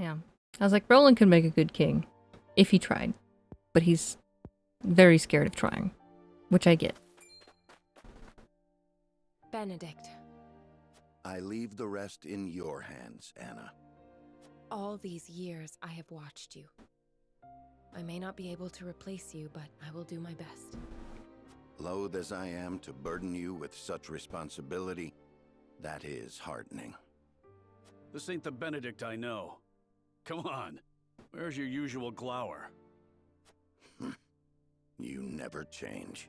Yeah. I was like, Roland could make a good king. If he tried. But he's very scared of trying. Which I get. Benedict. I leave the rest in your hands, Anna. All these years I have watched you. I may not be able to replace you, but I will do my best. Loath as I am to burden you with such responsibility, that is heartening. This ain't the Benedict I know. Come on. Where's your usual glower? You never change.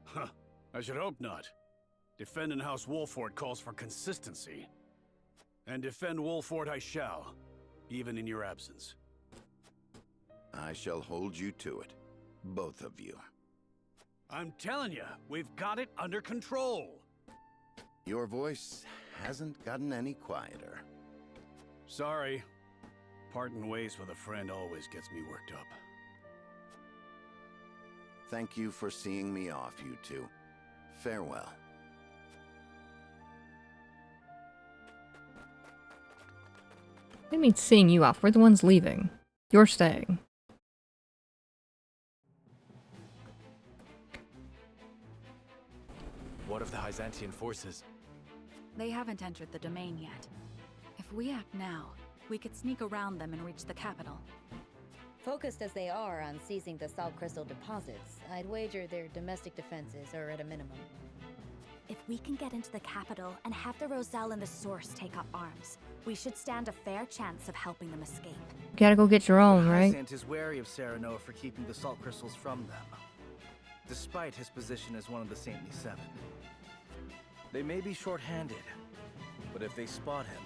Huh. I should hope not. Defending House Wolford calls for consistency. And defend Wolford I shall, even in your absence. I shall hold you to it. Both of you. I'm telling you, we've got it under control. Your voice hasn't gotten any quieter. Sorry. Parting ways with a friend always gets me worked up. Thank you for seeing me off, you two. Farewell. What do you mean seeing you off? We're the ones leaving. You're staying. What of the Byzantine forces? They haven't entered the domain yet. If we act now, we could sneak around them and reach the capital. Focused as they are on seizing the salt crystal deposits, I'd wager their domestic defenses are at a minimum. If we can get into the capital and have the Roselle and the Source take up arms, we should stand a fair chance of helping them escape. You gotta go get your own, right? Hyacinth is wary of Serenoa for keeping the salt crystals from them, despite his position as one of the Saintly Seven. They may be short-handed, but if they spot him,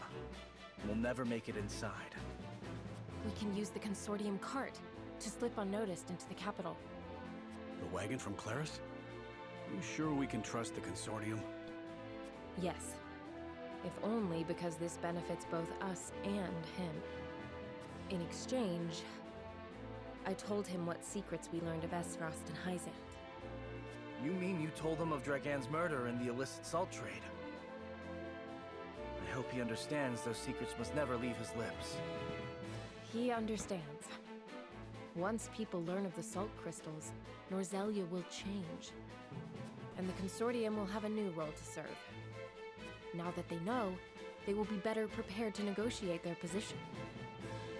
we'll never make it inside. We can use the consortium cart to slip unnoticed into the capital. The wagon from Claris? You sure we can trust the consortium? Yes. If only because this benefits both us and him. In exchange, I told him what secrets we learned of Esrost and Hyzant. You mean you told him of Dragan's murder and the illicit salt trade? I hope he understands those secrets must never leave his lips. He understands. Once people learn of the salt crystals, Norzelia will change. And the consortium will have a new role to serve. Now that they know, they will be better prepared to negotiate their position.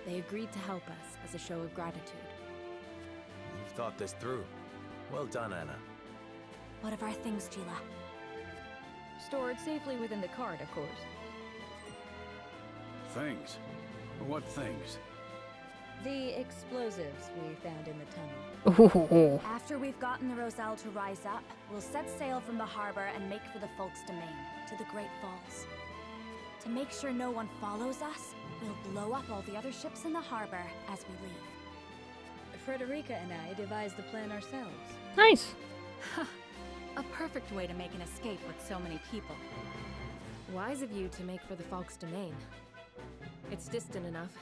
They agreed to help us as a show of gratitude. You've thought this through. Well done, Anna. What of our things, Gila? Stored safely within the cart, of course. Things? What things? The explosives we found in the tunnel. Ooh. After we've gotten the Roselle to rise up, we'll set sail from the harbor and make for the Folk's domain, to the Great Falls. To make sure no one follows us, we'll blow up all the other ships in the harbor as we leave. Frederica and I devised the plan ourselves. Nice. A perfect way to make an escape with so many people. Wise of you to make for the Folk's domain. It's distant enough.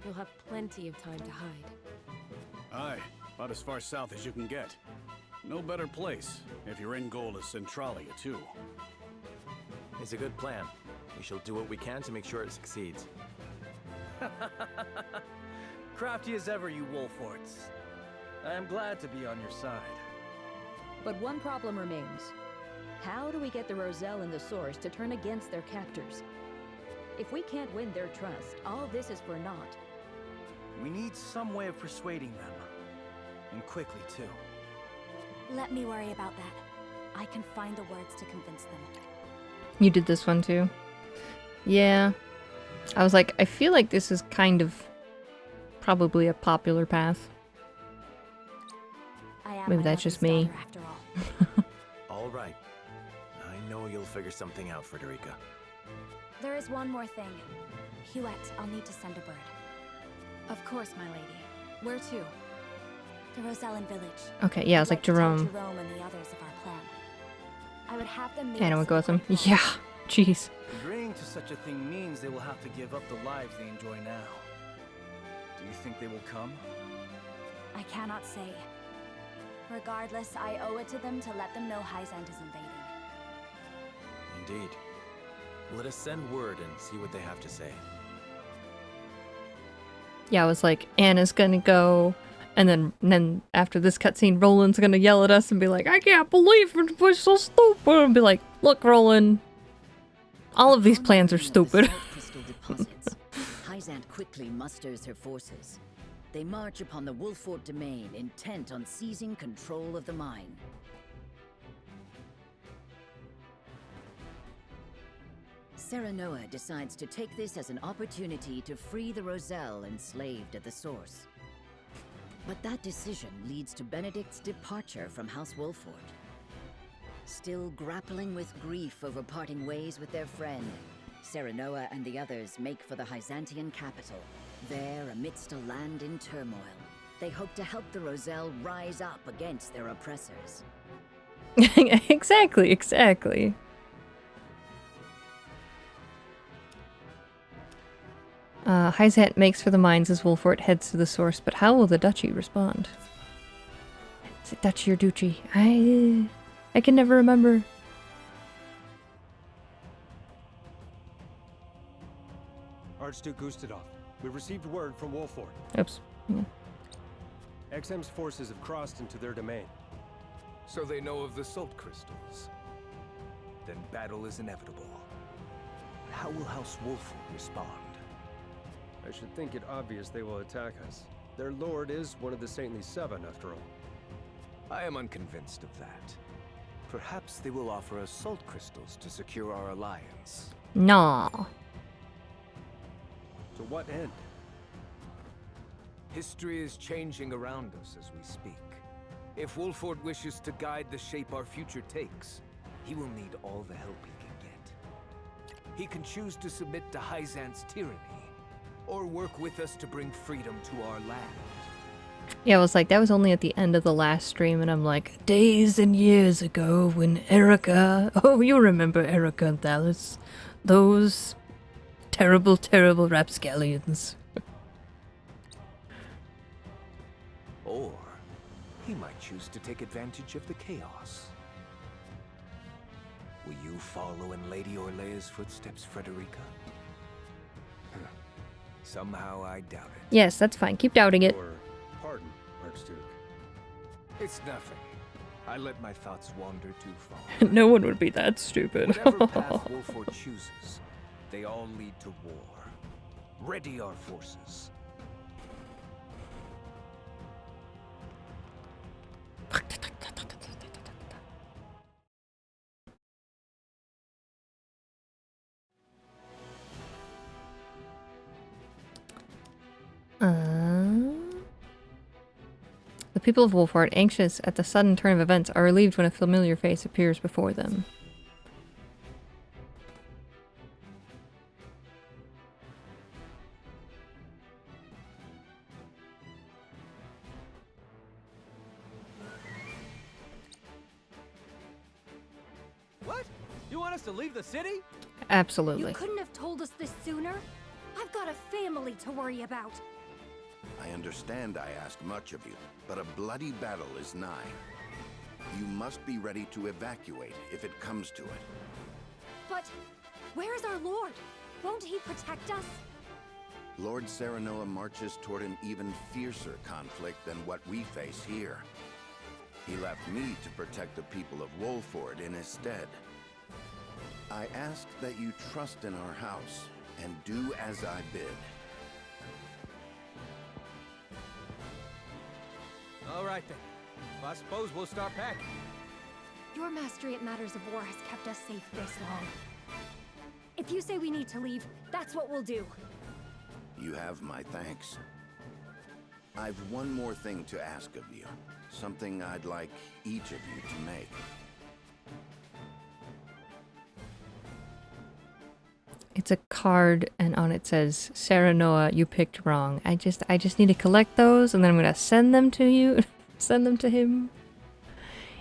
You'll have plenty of time to hide. Aye, about as far south as you can get. No better place, if your end goal is Centralia, too. It's a good plan. We shall do what we can to make sure it succeeds. Crafty as ever, you Wolfords. I am glad to be on your side. But one problem remains. How do we get the Roselle and the Source to turn against their captors? If we can't win their trust, all this is for naught. We need some way of persuading them. And quickly, too. Let me worry about that. I can find the words to convince them. You did this one too? Yeah. I was like, I feel like this is kind of probably a popular path. I am Maybe my that's just mother's me. daughter, after all. All right. I know you'll figure something out, Frederica. There is one more thing. Huette, I'll need to send a bird. Of course, my lady. Where to? The Rosellen village. Okay, yeah, I was like, I'd to tell Jerome. Jerome and the others of our plan. I would have them meet Okay, I know us what go with at him. the Great Yeah, Falls. jeez. Agreeing to such a thing means they will have to give up the lives they enjoy now. Do you think they will come? I cannot say. Regardless, I owe it to them to let them know Hyzant is invading. Indeed. Let us send word and see what they have to say. Yeah, I was like, Anna's gonna go, and then after this cutscene, Roland's gonna yell at us and be like, I can't believe we're so stupid, and be like, look, Roland, all of these plans are stupid. Hyzant quickly musters her forces. They march upon the Wolfort domain, intent on seizing control of the mine. Serenoa decides to take this as an opportunity to free the Roselle enslaved at the source. But that decision leads to Benedict's departure from House Wolfort. Still grappling with grief over parting ways with their friend, Serenoa and the others make for the Hyzantian capital. There, amidst a land in turmoil, they hope to help the Roselle rise up against their oppressors. Exactly. Hyzant makes for the mines as Wolfort heads to the source, but how will the Duchy respond? Is it Duchy or Duchy? I can never remember. Archduke Gustadov, we received word from Wolfort. Oops. XM's forces have crossed into their domain. So they know of the salt crystals. Then battle is inevitable. How will House Wolfort respond? I should think it obvious they will attack us. Their lord is one of the Saintly Seven, after all. I am unconvinced of that. Perhaps they will offer us salt crystals to secure our alliance. Nah. To what end? History is changing around us as we speak. If Wolfort wishes to guide the shape our future takes, he will need all the help he can get. He can choose to submit to Hyzant's tyranny, or work with us to bring freedom to our land. Yeah, I was like, that was only at the end of the last stream, and I'm like, days and years ago when Erica... Oh, you remember Erica and Dallas. Those terrible, terrible rapscallions. Or he might choose to take advantage of the chaos. Will you follow in Lady Orlea's footsteps, Frederica? Somehow I doubt it. Yes, that's fine. Keep doubting it. Or pardon, Archduke. It's nothing. I let my thoughts wander too far. No one would be that stupid. Whatever path Wolfort chooses, they all lead to war. Ready our forces. The people of Wolfort, anxious at the sudden turn of events, are relieved when a familiar face appears before them. What? You want us to leave the city? Absolutely. You couldn't have told us this sooner? I've got a family to worry about. I understand I ask much of you, but a bloody battle is nigh. You must be ready to evacuate if it comes to it. But where is our lord? Won't he protect us? Lord Serenoa marches toward an even fiercer conflict than what we face here. He left me to protect the people of Wolfort in his stead. I ask that you trust in our house and do as I bid. All right then. Well, I suppose we'll start packing. Your mastery at matters of war has kept us safe this long. If you say we need to leave, that's what we'll do. You have my thanks. I've one more thing to ask of you. Something I'd like each of you to make. It's a card, and on it says, Serenoa, you picked wrong. I just need to collect those, and then I'm gonna send them to you. Send them to him.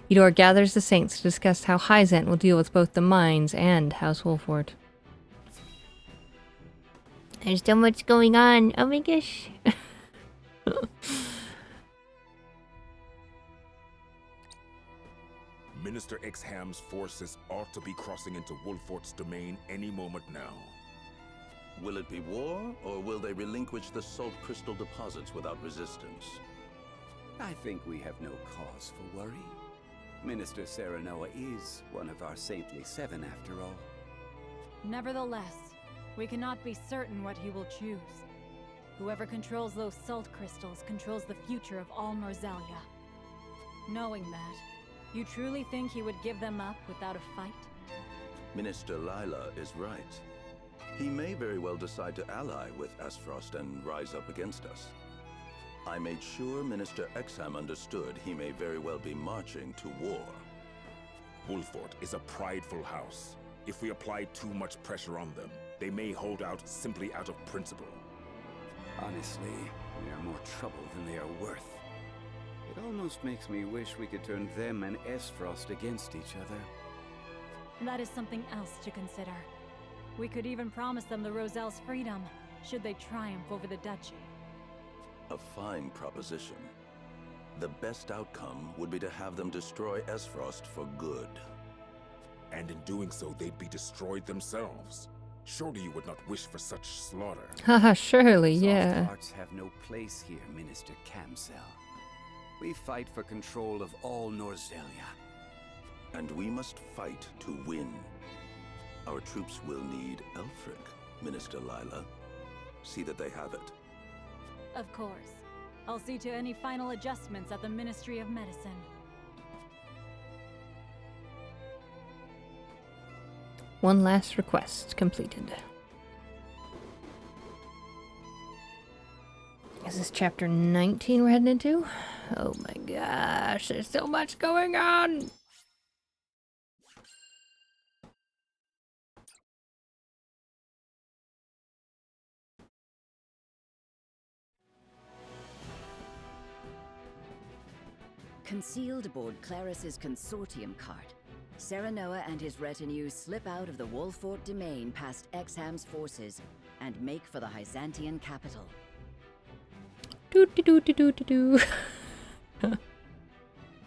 Eudor gathers the saints to discuss how Hyzant will deal with both the mines and House Wolfort. There's so much going on. Oh my gosh. Minister Exham's forces ought to be crossing into Wolfort's domain any moment now. Will it be war, or will they relinquish the salt crystal deposits without resistance? I think we have no cause for worry. Minister Serenoa is one of our saintly seven, after all. Nevertheless, we cannot be certain what he will choose. Whoever controls those salt crystals controls the future of all Norzelia. Knowing that, you truly think he would give them up without a fight? Minister Lila is right. He may very well decide to ally with Aspfrost and rise up against us. I made sure Minister Exham understood he may very well be marching to war. Wolford is a prideful house. If we apply too much pressure on them, they may hold out simply out of principle. Honestly, they are more trouble than they are worth. It almost makes me wish we could turn them and Aspfrost against each other. That is something else to consider. We could even promise them the Roselle's freedom, should they triumph over the duchy. A fine proposition. The best outcome would be to have them destroy Aspfrost for good. And in doing so, they'd be destroyed themselves. Surely you would not wish for such slaughter. Haha, surely, Soft yeah. hearts have no place here, Minister Camsel. We fight for control of all Norzelia. And we must fight to win. Our troops will need Elfric, Minister Lila. See that they have it. Of course. I'll see to any final adjustments at the Ministry of Medicine. One last request completed. Is this chapter 19 we're heading into? Oh my gosh, there's so much going on! Concealed aboard Claris's consortium cart, Serenoa and his retinue slip out of the Wolfort domain past Exham's forces and make for the Hyzantian capital. Doo-doo-doo-doo-doo-doo.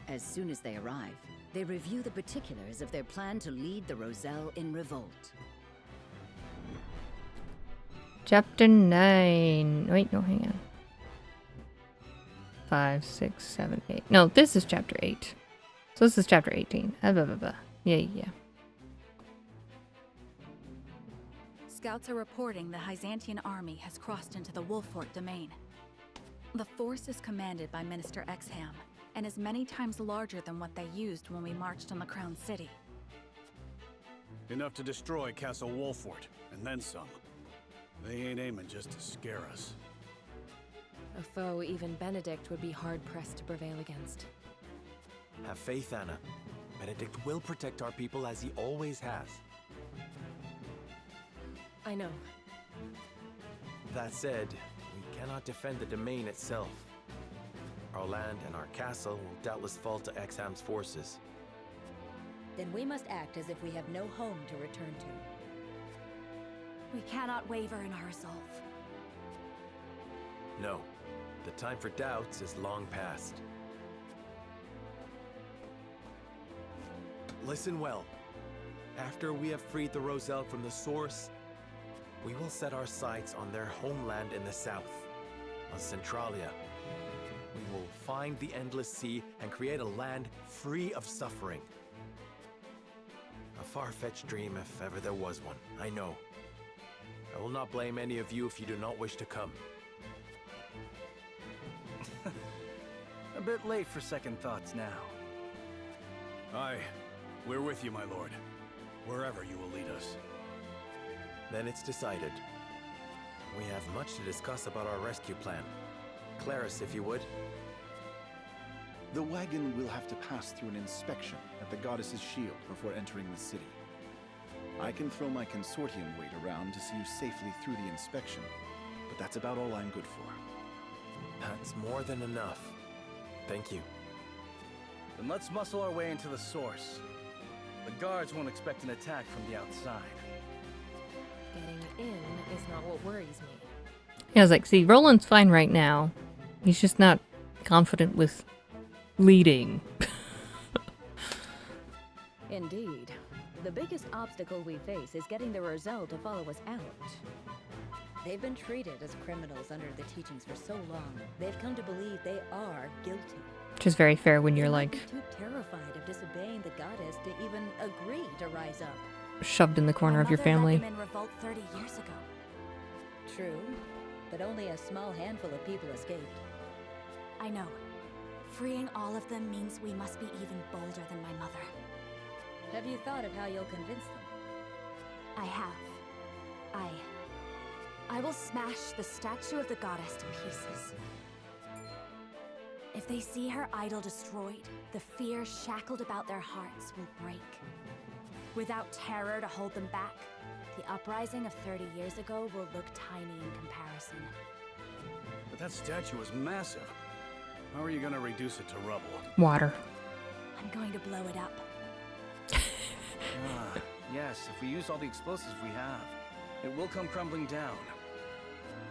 As soon as they arrive, they review the particulars of their plan to lead the Roselle in revolt. Chapter 9. Wait, no, hang on. 5, 6, 7, 8. No, this is chapter 8. So this is chapter 18. Blah, blah, blah. Yeah. Scouts are reporting the Hyzantian army has crossed into the Wolfort domain. The force is commanded by Minister Exham, and is many times larger than what they used when we marched on the Crown City. Enough to destroy Castle Wolfort, and then some. They ain't aiming just to scare us. A foe even Benedict would be hard-pressed to prevail against. Have faith, Anna. Benedict will protect our people as he always has. I know. That said, we cannot defend the domain itself. Our land and our castle will doubtless fall to Exham's forces. Then we must act as if we have no home to return to. We cannot waver in our resolve. No, the time for doubts is long past. Listen well. After we have freed the Roselle from the source, we will set our sights on their homeland in the south, on Centralia. We will find the Endless Sea and create a land free of suffering. A far-fetched dream if ever there was one, I know. I will not blame any of you if you do not wish to come. A bit late for second thoughts now. Aye, we're with you, my lord. Wherever you will lead us. Then it's decided. We have much to discuss about our rescue plan. Claris, if you would. The wagon will have to pass through an inspection at the Goddess's Shield before entering the city. I can throw my consortium weight around to see you safely through the inspection, but that's about all I'm good for. That's more than enough. Thank you. Then let's muscle our way into the source. The guards won't expect an attack from the outside. Getting in is not what worries me. Yeah, I was like, see, Roland's fine right now. He's just not confident with leading. Indeed. The biggest obstacle we face is getting the Roselle to follow us out. They've been treated as criminals under the teachings for so long, they've come to believe they are guilty. Which is very fair when you're They might like be too terrified of disobeying the goddess to even agree to rise up. shoved in the corner of your family. Led them in revolt 30 years ago. True, but only a small handful of people escaped. I know. Freeing all of them means we must be even bolder than my mother. Have you thought of how you'll convince them? I have. I will smash the statue of the goddess to pieces. If they see her idol destroyed, the fear shackled about their hearts will break. Without terror to hold them back, the uprising of 30 years ago will look tiny in comparison. But that statue is massive. How are you gonna reduce it to rubble? Water. I'm going to blow it up. Yes, if we use all the explosives we have, it will come crumbling down.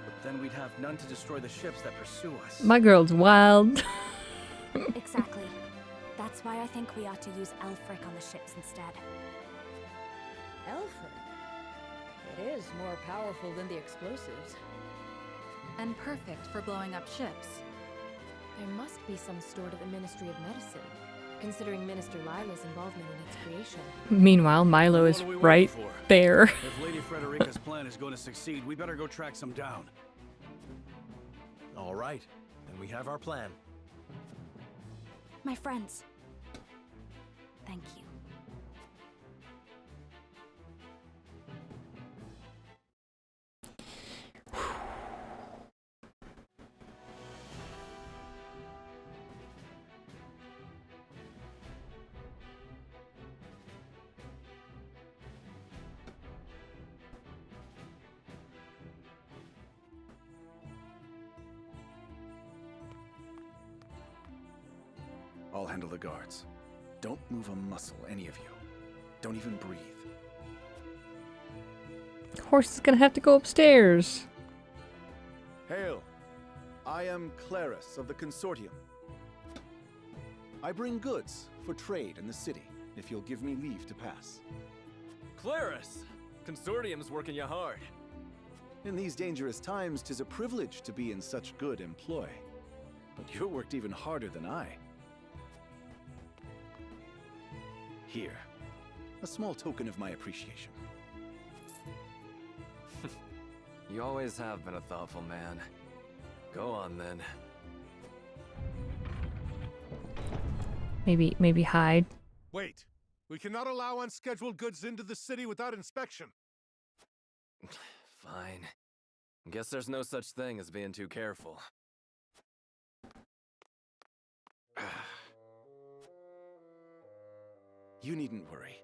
But then we'd have none to destroy the ships that pursue us. My girl's wild. Exactly. That's why I think we ought to use Elfric on the ships instead. Elfric? It is more powerful than the explosives. And perfect for blowing up ships. There must be some stored at the Ministry of Medicine, considering Minister Lila's involvement in its creation. Meanwhile, Milo is What are we right waiting for? there. If Lady Frederica's plan is going to succeed, we better go track some down. All right, then we have our plan. My friends. Thank you. I'll handle the guards. Don't move a muscle, any of you. Don't even breathe. Horse is gonna have to go upstairs. Hail! I am Claris of the Consortium. I bring goods for trade in the city, if you'll give me leave to pass. Claris! Consortium's working you hard. In these dangerous times, 'tis a privilege to be in such good employ. But you worked even harder than I. Here, a small token of my appreciation. You always have been a thoughtful man. Go on, then. Maybe hide. Wait. We cannot allow unscheduled goods into the city without inspection. Fine. Guess there's no such thing as being too careful. You needn't worry.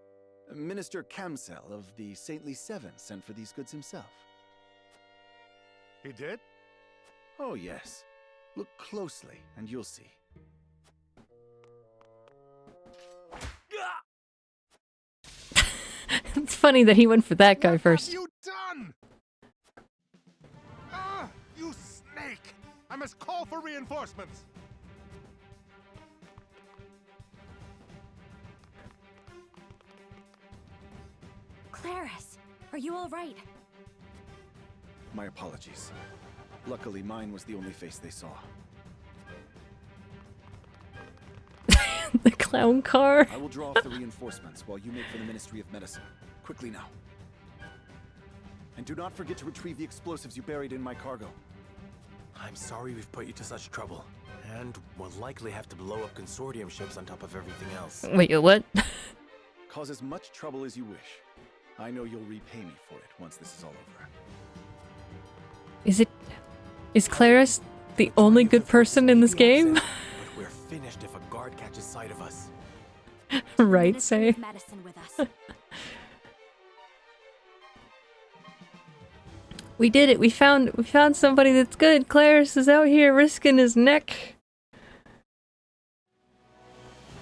Minister Kamsel of the Saintly Seven sent for these goods himself. He did? Oh, yes. Look closely, and you'll see. It's funny that he went for that guy first. What have you done? Ah, you snake! I must call for reinforcements. Claris, are you all right? My apologies. Luckily, mine was the only face they saw. The clown car. I will draw off the reinforcements while you make for the Ministry of Medicine. Quickly now. And do not forget to retrieve the explosives you buried in my cargo. I'm sorry we've put you to such trouble. And we'll likely have to blow up Consortium ships on top of everything else. Wait, what? Cause as much trouble as you wish. I know you'll repay me for it once this is all over. Is Claris the only good person in this game? But we're finished if a guard catches sight of us. Right, say. Medicine with us. We did it. We found somebody that's good. Claris is out here risking his neck.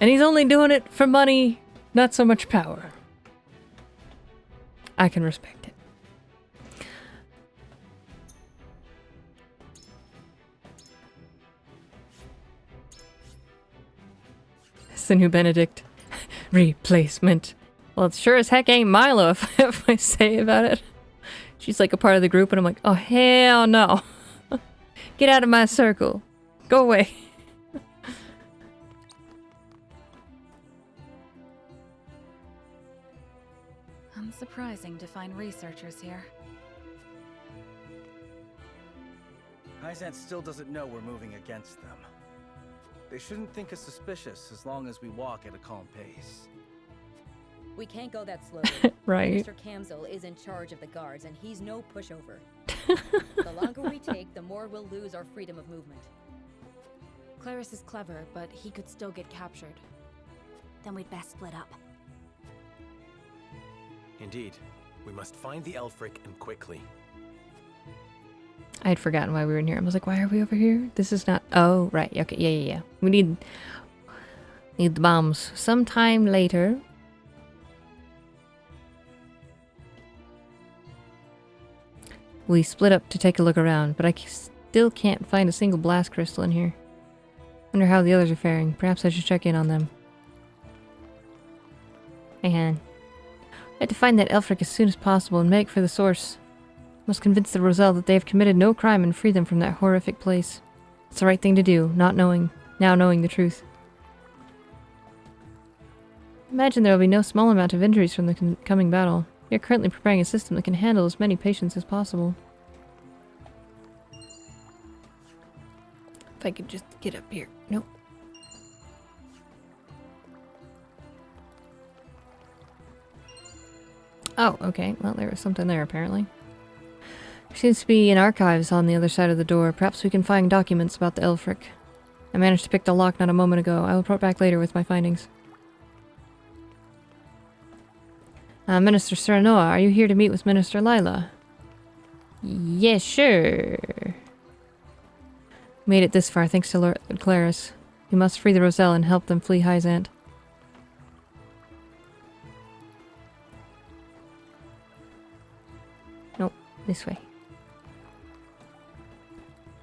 And he's only doing it for money, not so much power. I can respect it. It's the new Benedict. Replacement. Well, it sure as heck ain't Milo if I say about it. She's like a part of the group, and I'm like, oh, hell no. Get out of my circle. Go away. Unsurprising to find researchers here. Hyzant still doesn't know we're moving against them. They shouldn't think us suspicious as long as we walk at a calm pace. We can't go that slowly. Right. Mr. Kamzel is in charge of the guards, and he's no pushover. The longer we take, the more we'll lose our freedom of movement. Claris is clever, but he could still get captured. Then we'd best split up. Indeed. We must find the Elfric and quickly. I had forgotten why we were in here. I was like, why are we over here? This is not... Oh, right. Okay, yeah. We need the bombs sometime later. We split up to take a look around, but I still can't find a single blast crystal in here. Wonder how the others are faring. Perhaps I should check in on them. Hey, Han. I had to find that Elfric as soon as possible and make for the source. Must convince the Roselle that they have committed no crime and free them from that horrific place. It's the right thing to do, now knowing the truth. Imagine there will be no small amount of injuries from the coming battle. We are currently preparing a system that can handle as many patients as possible. If I could just get up here. Nope. Oh, okay. Well, there was something there, apparently. There seems to be an archives on the other side of the door. Perhaps we can find documents about the Elfric. I managed to pick the lock not a moment ago. I will report back later with my findings. Minister Serenoa, are you here to meet with Minister Lila? Yes, sure. Made it this far thanks to Lord Claris. We must free the Roselle and help them flee Hyzant. Nope, this way.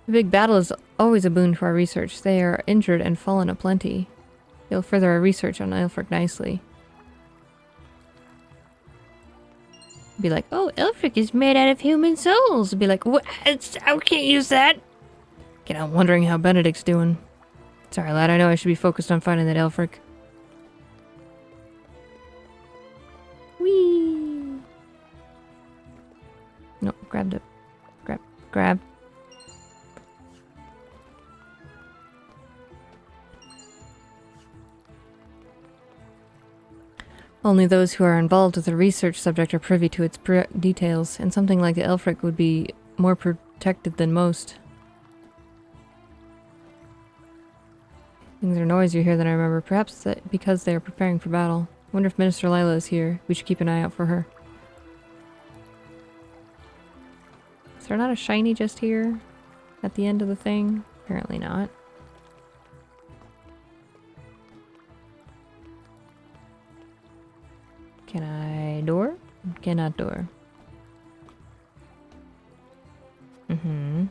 The big battle is always a boon to our research. They are injured and fallen aplenty. You'll further our research on Elfric nicely. Be like, oh, Elfric is made out of human souls. Be like, what? I can't use that. Get on wondering how Benedict's doing. Sorry, lad, I know I should be focused on finding that Elfric. Whee! No, grabbed it. Grab. Only those who are involved with the research subject are privy to its details, and something like the Elfric would be more protected than most. Things are noisier here than I remember. Perhaps that because they are preparing for battle. I wonder if Minister Lila is here. We should keep an eye out for her. Is there not a shiny just here? At the end of the thing? Apparently not. Can I door? Cannot door. Mm-hmm.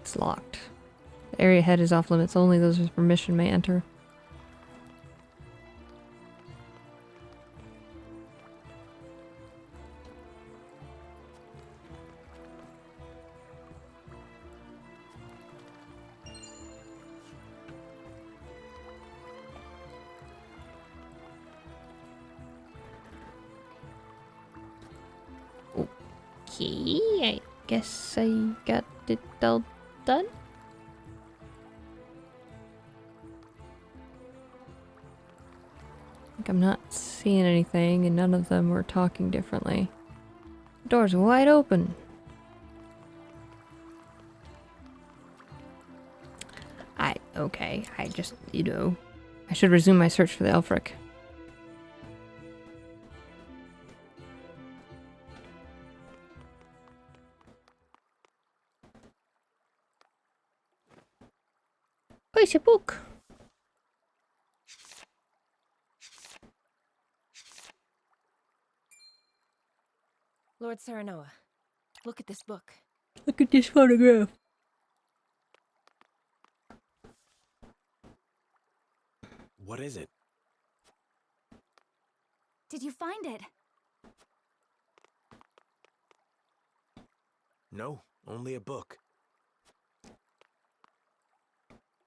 It's locked. The area ahead is off limits. Only those with permission may enter. Okay, I guess I got it all done. I'm not seeing anything, and none of them were talking differently. The door's wide open. Okay, I just, I should resume my search for the Elfric. Oh, it's a book. Lord Serenoa, look at this book. Look at this photograph. What is it? Did you find it? No, only a book.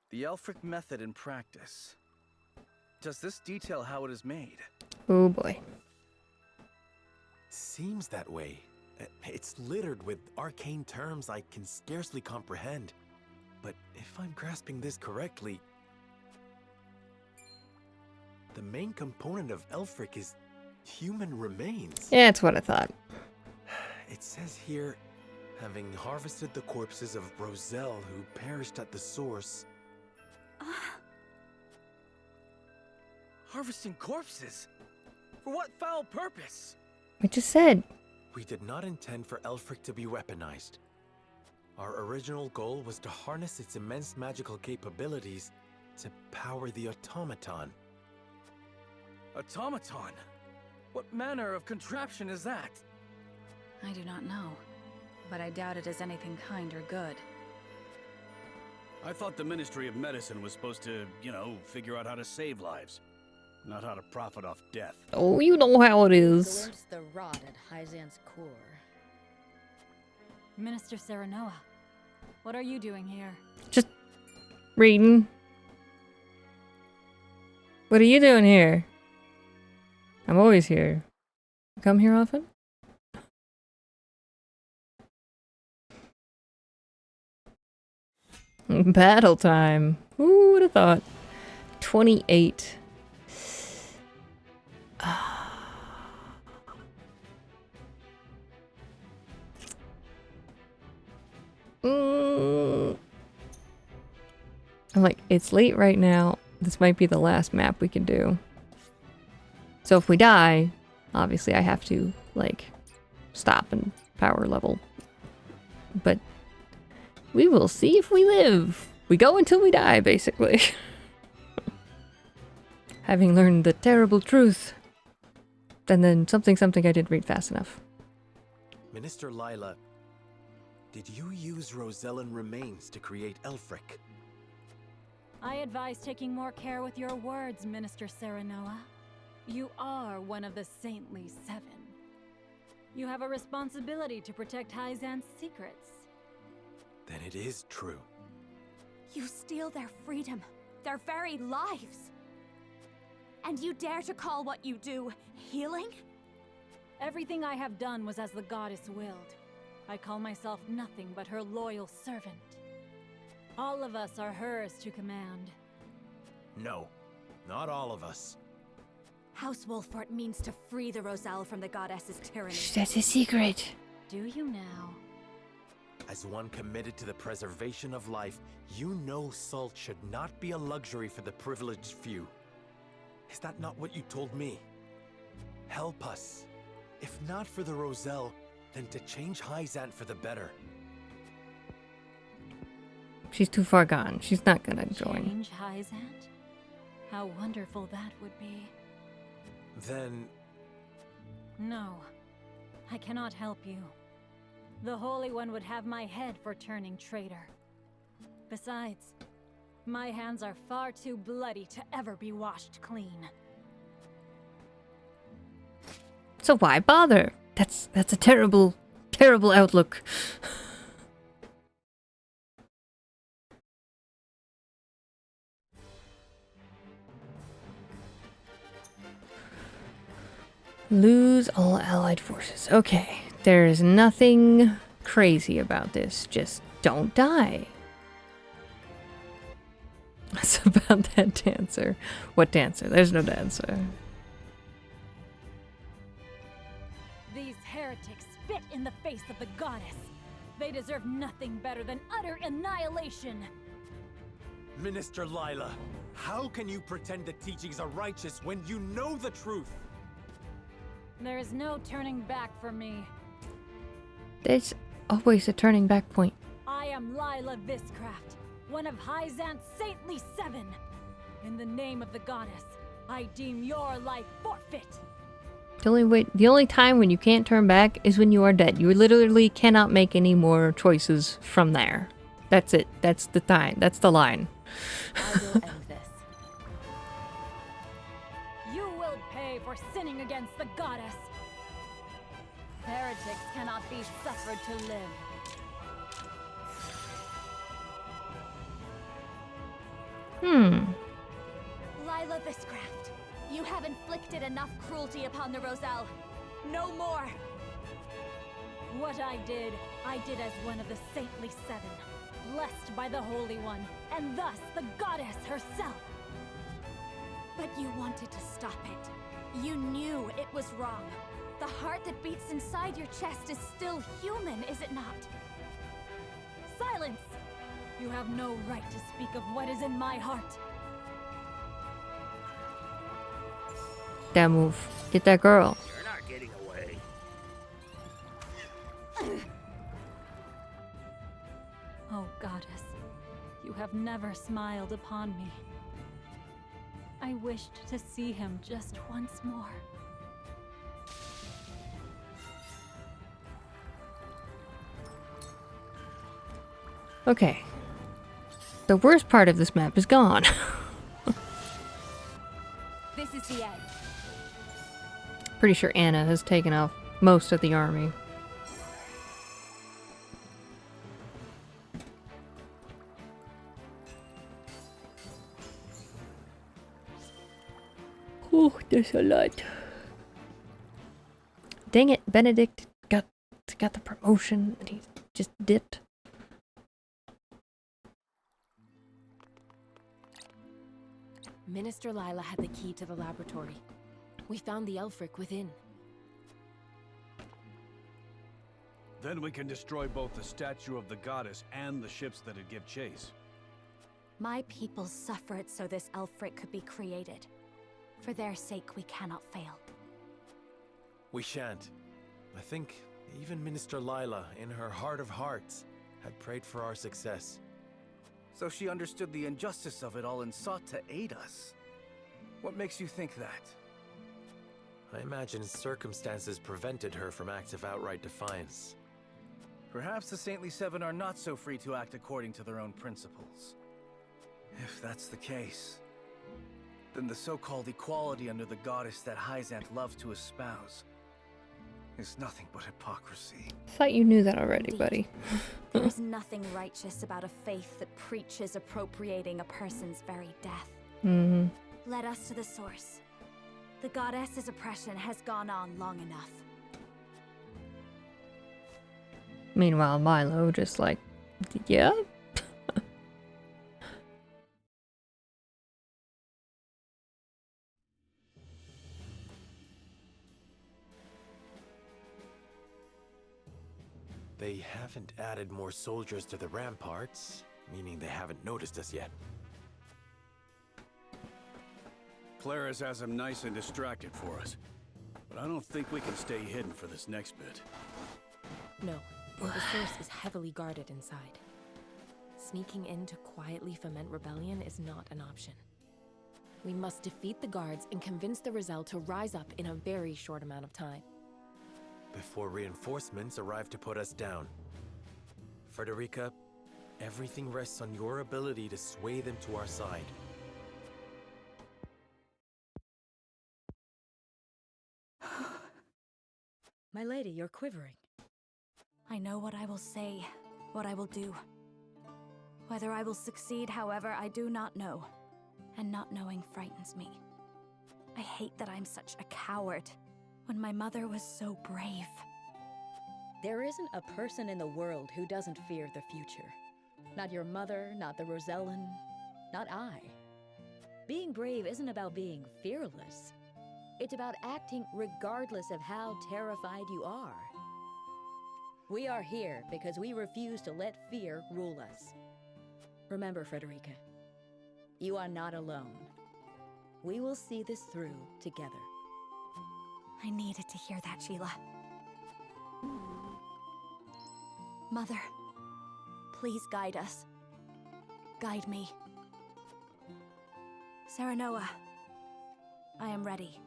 The Elfric method in practice. Does this detail how it is made? Oh boy. Seems that way. It's littered with arcane terms I can scarcely comprehend. But if I'm grasping this correctly, the main component of Elfric is human remains. Yeah, that's what I thought. It says here, having harvested the corpses of Roselle who perished at the source. Harvesting corpses? For what foul purpose? I just said. We did not intend for Elfric to be weaponized. Our original goal was to harness its immense magical capabilities to power the automaton. Automaton? What manner of contraption is that? I do not know, but I doubt it is anything kind or good. I thought the Ministry of Medicine was supposed to, you know, figure out how to save lives, not how to profit off death. Oh, you know how it is. Glimpse the rot at Hyzan's core. Minister Serenoa, what are you doing here? Just reading. What are you doing here? I'm always here. Come here often? Battle time. Who would have thought? 28. I'm like, it's late right now. This might be the last map we can do. So if we die, obviously I have to, like, stop and power level. But we will see if we live. We go until we die, basically. Having learned the terrible truth. And then something I didn't read fast enough. Minister Lila, did you use Rosellan remains to create Elfric? I advise taking more care with your words, Minister Serenoa. You are one of the Saintly Seven. You have a responsibility to protect Hyzan's secrets. Then it is true. You steal their freedom, their very lives. And you dare to call what you do healing? Everything I have done was as the goddess willed. I call myself nothing but her loyal servant. All of us are hers to command. No, not all of us. House Wolfort means to free the Roselle from the goddess's tyranny. Shh, that's a secret. Do you now? As one committed to the preservation of life, you know salt should not be a luxury for the privileged few. Is that not what you told me? Help us. If not for the Roselle, then to change Hyzan for the better. She's too far gone. She's not gonna join. Change Hyzan? How wonderful that would be. Then... No. I cannot help you. The Holy One would have my head for turning traitor. Besides, my hands are far too bloody to ever be washed clean. So why bother? That's a terrible, terrible outlook. Lose all allied forces. Okay, there's nothing crazy about this. Just don't die. It's about that dancer. What dancer? There's no dancer. These heretics spit in the face of the goddess. They deserve nothing better than utter annihilation. Minister Lila, how can you pretend the teachings are righteous when you know the truth? There is no turning back for me. There's always a turning back point. I am Lila Viscraft, one of Hyzan's Saintly Seven. In the name of the goddess, I deem your life forfeit. The only time when you can't turn back is when you are dead. You literally cannot make any more choices from there. That's it. That's the time. That's the line. I will end this. You will pay for sinning against the goddess. Heretics cannot be suffered to live. Lila Viscraft, you have inflicted enough cruelty upon the Roselle. No more! What I did as one of the Saintly Seven, blessed by the Holy One, and thus the goddess herself. But you wanted to stop it. You knew it was wrong. The heart that beats inside your chest is still human, is it not? Silence! You have no right to speak of what is in my heart. That move. Get that girl. You're not getting away. Oh, goddess, you have never smiled upon me. I wished to see him just once more. Okay. The worst part of this map is gone. This is the end. Pretty sure Anna has taken off most of the army. Oh, there's a lot. Dang it, Benedict got the promotion and he just dipped. Minister Lila had the key to the laboratory. We found the Elfric within. Then we can destroy both the statue of the goddess and the ships that'd give chase. My people suffered so this Elfric could be created. For their sake, we cannot fail. We shan't. I think even Minister Lila, in her heart of hearts, had prayed for our success. So she understood the injustice of it all and sought to aid us. What makes you think that? I imagine circumstances prevented her from acts of outright defiance. Perhaps the Saintly Seven are not so free to act according to their own principles. If that's the case, then the so-called equality under the goddess that Hyzant loves to espouse is nothing but hypocrisy. Thought you knew that already, buddy. There is nothing righteous about a faith that preaches appropriating a person's very death. Mm-hmm. Let us to the source. The goddess's oppression has gone on long enough. Meanwhile, Milo just like, yeah? They haven't added more soldiers to the ramparts, meaning they haven't noticed us yet. Claris has him nice and distracted for us. But I don't think we can stay hidden for this next bit. No, the source is heavily guarded inside. Sneaking in to quietly foment rebellion is not an option. We must defeat the guards and convince the Roselle to rise up in a very short amount of time. Before reinforcements arrive to put us down. Frederica, everything rests on your ability to sway them to our side. My lady, you're quivering. I know what I will say, what I will do. Whether I will succeed, however, I do not know. And not knowing frightens me. I hate that I'm such a coward, when my mother was so brave. There isn't a person in the world who doesn't fear the future. Not your mother, not the Rosellan, not I. Being brave isn't about being fearless. It's about acting regardless of how terrified you are. We are here because we refuse to let fear rule us. Remember, Frederica, you are not alone. We will see this through together. I needed to hear that, Sheila. Mother, please guide us. Guide me. Serenoa, I am ready.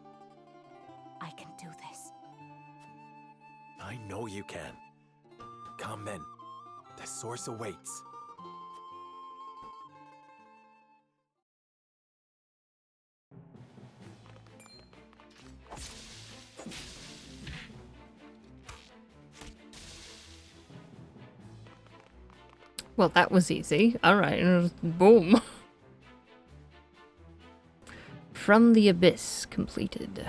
I can do this. I know you can. Come then. The source awaits. Well, that was easy. Alright, boom. From the Abyss completed.